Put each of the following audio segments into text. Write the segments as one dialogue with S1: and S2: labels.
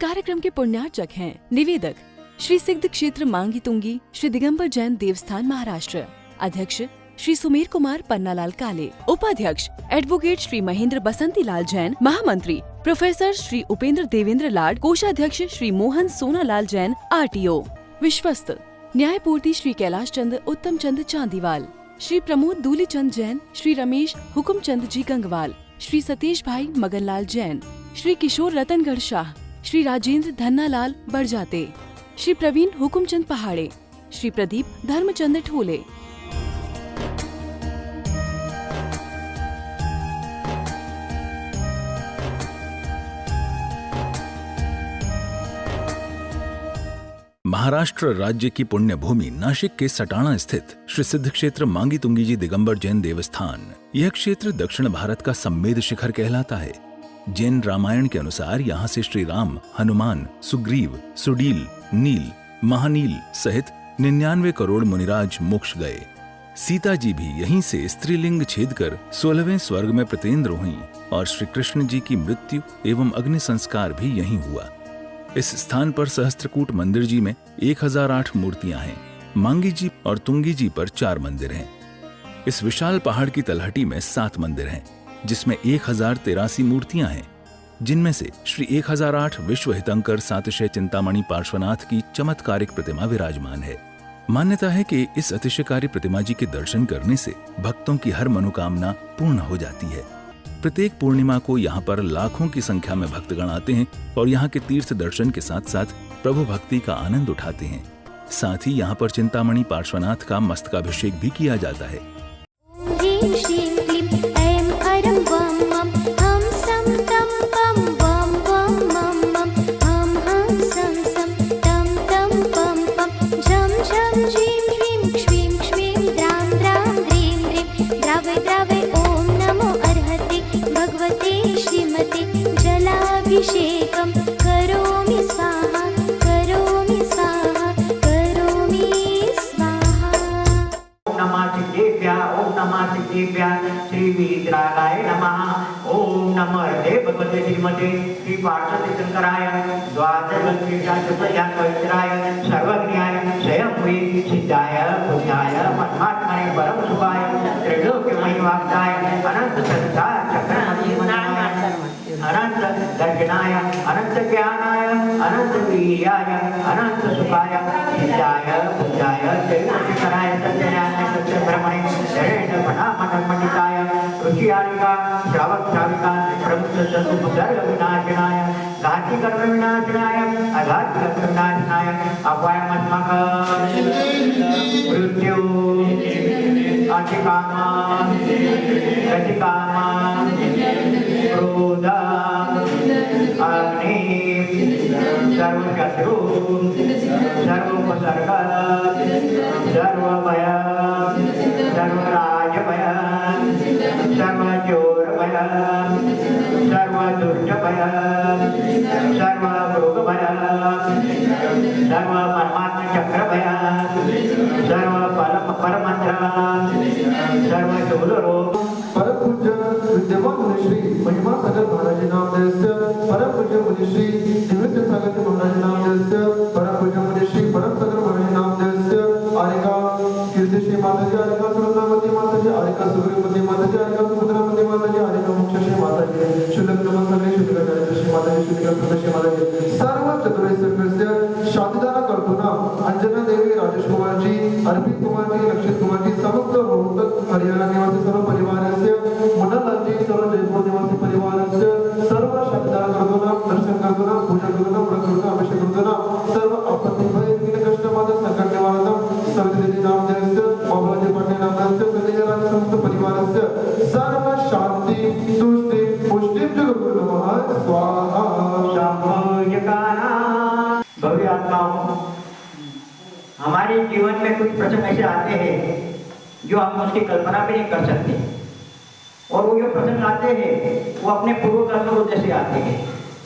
S1: कार्यक्रम के पुण्यार्चक हैं निवेदक श्री सिद्ध क्षेत्र मांगी तुंगी श्री दिगंबर जैन देवस्थान महाराष्ट्र, अध्यक्ष श्री सुमेर कुमार पन्नालाल काले, उपाध्यक्ष एडवोकेट श्री महेंद्र बसंती लाल जैन, महामंत्री प्रोफेसर श्री उपेंद्र देवेंद्र लाड, कोषाध्यक्ष श्री मोहन सोनालाल जैन RTO, विश्वस्त न्यायपूर्ति श्री कैलाश चंद उत्तम चंद चांदीवाल, श्री प्रमोद दूलीचंद जैन, श्री रमेश हुकुमचंद जी गंगवाल, श्री सतीश भाई मगनलाल जैन, श्री किशोर रतनगढ़ शाह, श्री राजेंद्र धन्नालाल बरजाते, श्री प्रवीण हुकुमचंद पहाड़े, श्री प्रदीप धर्मचंद ठोले।
S2: महाराष्ट्र राज्य की पुण्य भूमि नाशिक के सटाणा स्थित श्री सिद्ध क्षेत्र मांगी तुंगी जी दिगंबर जैन देवस्थान, यह क्षेत्र दक्षिण भारत का सम्मेद शिखर कहलाता है। जैन रामायण के अनुसार यहाँ से श्री राम, हनुमान, सुग्रीव, सुडील, नील, महानील सहित 99 करोड़ मुनिराज मोक्ष गए। सीता जी भी यहीं से स्त्रीलिंग छेद कर 16वें स्वर्ग में प्रतेंद्र हुई और श्री कृष्ण जी की मृत्यु एवं अग्नि संस्कार भी यहीं हुआ। इस स्थान पर सहस्त्रकूट मंदिर जी में 1008 मूर्तियां हैं। मांगी जी और तुंगी जी पर 4 मंदिर हैं। इस विशाल पहाड़ की तलहटी में 7 मंदिर हैं, जिसमें 1083 मूर्तियां हैं, जिनमें से श्री 1008 विश्व हितंकर सातिशय चिंतामणि पार्श्वनाथ की चमत्कारिक प्रतिमा विराजमान है। मान्यता है कि इस अतिशयकारी प्रतिमा जी के दर्शन करने से भक्तों की हर मनोकामना पूर्ण हो जाती है। प्रत्येक पूर्णिमा को यहाँ पर लाखों की संख्या में भक्तगण आते हैं और यहाँ के तीर्थ दर्शन के साथ साथ प्रभु भक्ति का आनंद उठाते हैं। साथ ही यहाँ पर चिंतामणि पार्श्वनाथ का मस्तकाभिषेक भी किया जाता है।
S3: जलाभिषेकं करोमि स्वाहा, करोमि स्वाहा, करोमि स्वाहा। ओम नमः सिद्धेभ्यः श्री वीतरागाय नमः। ओम नमः भगवते श्रीमते श्री पार्श्वती शंकराय द्वादशविंशाय पवित्राय सर्वज्ञाय स्वयंभुवे सिद्धाय पुण्याय परमात्मने परम सुखाय त्रैलोक्यमय वाक्याय अनंत संसार अनंत दर्शनाय अनंत ज्ञानाय अनंत वीर्याय अनंत सुखाय सिद्धाय बुद्धाय जयशंकराय सत्यनारायण सत्यब्रह्मणे शरण पंडिताय ऋषियारिका श्रावक श्राविका प्रमुख संत सर्व विनाशनाय घाती कर्म विनाशनाय अघाती कर्म विनाशनाय अपायमत्मक मृत्यु अतिकामा गतिकामा क्रोध अग्नि सर्वशत्रु सर्वोपसर्ग सर्वभय सर्वराजभय सर्वचोरभय सर्वदुष्टभय सर्वरोगभय सर्वपरमात्मचक्रभय सर्वपरमंत्र सर्वशूलरोग।
S4: परम पूज्य विद्यमान मुनिश्री महिमा सागर महाराज नामधेयस्य परम पूज्य मुनिश्री दिव्य सागर महाराज नामधेयस्य परम पूज्य मुनिश्री परम सागर महाराज नामधेयस्य आरिका कीर्तिश्री माताजी, आरिका सुरत्नावती माताजी, आरिका सुग्रीवती माताजी, आरिका सुभद्रावती माताजी, आरिका मोक्षश्री माताजी, शुल्क नमस्ते शुक्लाचार्य श्री माताजी, शुक्ल प्रभश्री माताजी, सर्व चतुर्वेद सर्वस्य शांतिदान करतुना अंजना देवी, राजेश कुमार जी, अर्पित कुमार जी, रक्षित कुमार जी, समस्त रोहतक हरियाणा निवासी सर्व परिवारस्य मुन्नालाल जी, सर्व जयपुर निवासी परिवारस्य सर्व शांतिदान करतुना दर्शन करतुना पूजा करतुना व्रत करतुना अभिषेक करतुना सर्व आपत्ति भय विघ्न कष्ट बाधा संकट निवारणम सवित्री नामधेयस्य बाबूजी पाटील नामधेयस्य सदैव समस्त परिवारस्य सर्व शांति तुष्टि पुष्टि जगद्गुरु नमः स्वाहा।
S3: शंभुजकाना भव्य आत्माओं, हमारे जीवन में कुछ प्रसंग ऐसे आते हैं जो हम उसकी कल्पना भी नहीं कर सकते, और वो जो प्रसंग आते हैं वो अपने पूर्व कर्मों जैसे आते हैं,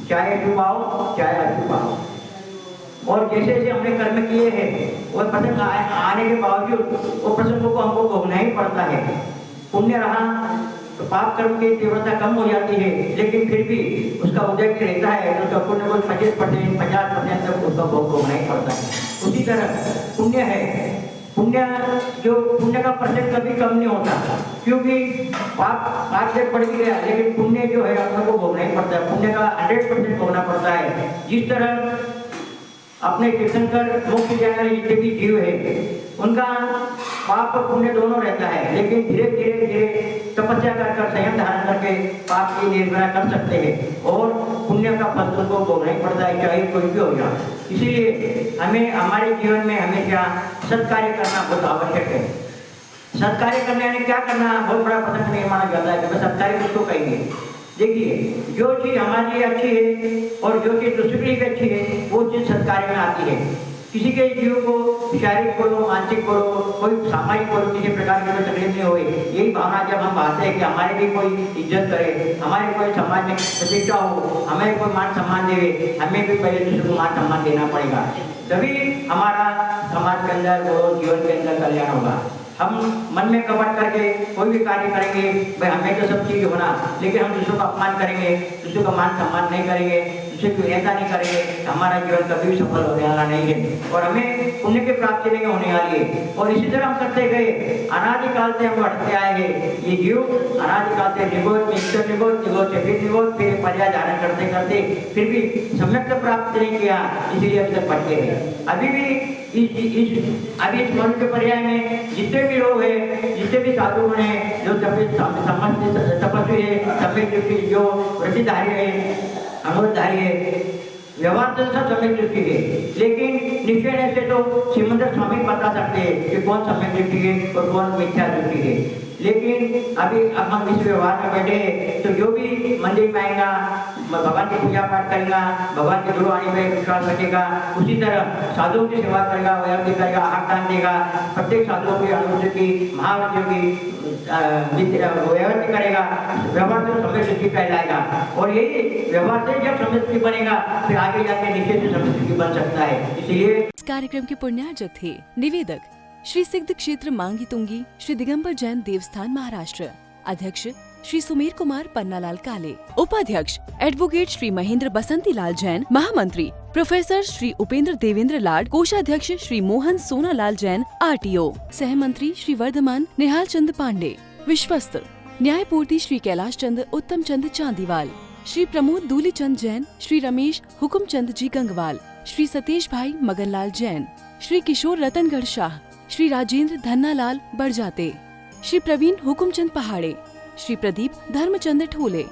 S3: चाहे डुबाओ चाहे अडुबाओ। और जैसे जैसे हमने कर्म किए हैं वो प्रसंग आने के बावजूद वो प्रसंगों को हमको भोगना ही पड़ता है। पुण्य रहा तो पाप कर्म की तीव्रता कम हो जाती है, लेकिन फिर भी उसका उदय भी रहता है तो उसका पुण्य को 25% 50% तक उसका भोग भोगना ही पड़ता है। उसी तरह पुण्य है, पुण्य का प्रतिशत कभी कम नहीं होता, क्योंकि पाप से पड़ गया, लेकिन पुण्य जो है हम लोग को भोगना ही पड़ता है, पुण्य का 100% भोगना पड़ता है। जिस तरह अपने तीर्थंकर मुक्ति जाने वाले जितने भी जीव है उनका पाप और पुण्य दोनों रहता है, लेकिन धीरे धीरे तपस्या कर संयम धारण करके पाप की निर्भरा कर सकते हैं और पुण्य का फल उनको भोगना ही पड़ता है, चाहे कोई भी हो जाए। इसीलिए हमें हमारे जीवन में हमेशा सत्कार्य करना बहुत आवश्यक है। सत्कार्य करने में क्या करना बहुत बड़ा प्रसंग नहीं माना जाता है कि सत्कार्य किसको कहेंगे। देखिए, जो चीज हमारे लिए अच्छी है और जो चीज दूसरे के लिए अच्छी है वो चीज सत्कार्य में आती है। किसी के जीव को शारीरिक बोलो, मानसिक बोलो, कोई सामाजिक बोलो, किसी प्रकार की कोई तकलीफ नहीं होए, यही भावना जब हम बात है कि हमारे भी कोई इज्जत करे, हमारे कोई समाज में प्रतिष्ठा हो, हमें कोई मान सम्मान देवे, हमें भी पहले दूसरे को मान सम्मान देना पड़ेगा, तभी हमारा समाज के अंदर और जीवन के अंदर कल्याण होगा। हम मन में कपट करके कोई भी कार्य करेंगे, भाई हमें तो सब चीज होना, लेकिन हम दूसरों का अपमान करेंगे, दूसरों का मान सम्मान नहीं करेंगे, दूसरे की विनयता नहीं करेंगे, हमारा जीवन कभी भी सफल होने वाला नहीं है और हमें पुण्य की प्राप्ति नहीं होने वाली है। और इसी तरह हम करते गए, अनादिकाल से हम बढ़ते आए हैं। ये जीव अनादिकाल से निगोद से फिर निगोद, फिर पर्याय धारण करते करते फिर भी सम्यक प्राप्त नहीं किया, इसलिए अभी तक भटके हैं। अभी भी इस मनुष्य पर्याय में जितने भी लोग हैं, जितने भी साधु हैं, जो तपस्वी है, सम्यक दृष्टि जो व्रतिधारी है, अमृतधारी है, व्यवहार से सब सम्यक दृष्टि है, लेकिन निश्चय से तो श्रीमंत स्वामी बता सकते हैं कि कौन सम्यक दृष्टि है और कौन मिथ्या दृष्टि है। लेकिन अभी अब हम इस व्यवहार में बैठे हैं तो जो भी मंदिर में आएगा, भगवान की पूजा पाठ करेगा, भगवान की गुरुवाणी में विश्वास रखेगा, उसी तरह साधुओं की सेवा करेगा, वैयाम करेगा, आहार दान देगा, प्रत्येक साधुओं की अनुष्ठि की, महावृत्तियों की व्यवस्थित करेगा, व्यवहार से सम्यक दृष्टि कहलाएगा। और यही व्यवहार से जब सम्यक दृष्टि बनेगा फिर आगे जाके निश्चय से सम्यक दृष्टि बन सकता है। इसीलिए
S1: इस कार्यक्रम के पुण्यार्जक थे निवेदक श्री सिद्ध क्षेत्र मांगी तुंगी श्री दिगंबर जैन देवस्थान महाराष्ट्र, अध्यक्ष श्री सुमेर कुमार पन्नालाल काले, उपाध्यक्ष एडवोकेट श्री महेंद्र बसंती लाल जैन, महामंत्री प्रोफेसर श्री उपेंद्र देवेंद्र लाड, कोषाध्यक्ष श्री मोहन सोनालाल जैन RTO, सहमंत्री श्री वर्धमान निहाल चंद पांडे, विश्वस्त न्यायपूर्ति श्री कैलाश चंद उत्तम चंद चांदीवाल, श्री प्रमोद दूली चंद जैन, श्री रमेश हुकुम चंद जी गंगवाल, श्री सतीश भाई मगनलाल जैन, श्री किशोर रतनगढ़ शाह, श्री राजेंद्र धन्नालाल बड़जाते, श्री प्रवीण हुकुमचंद पहाड़े, श्री प्रदीप धर्मचंद ठोले।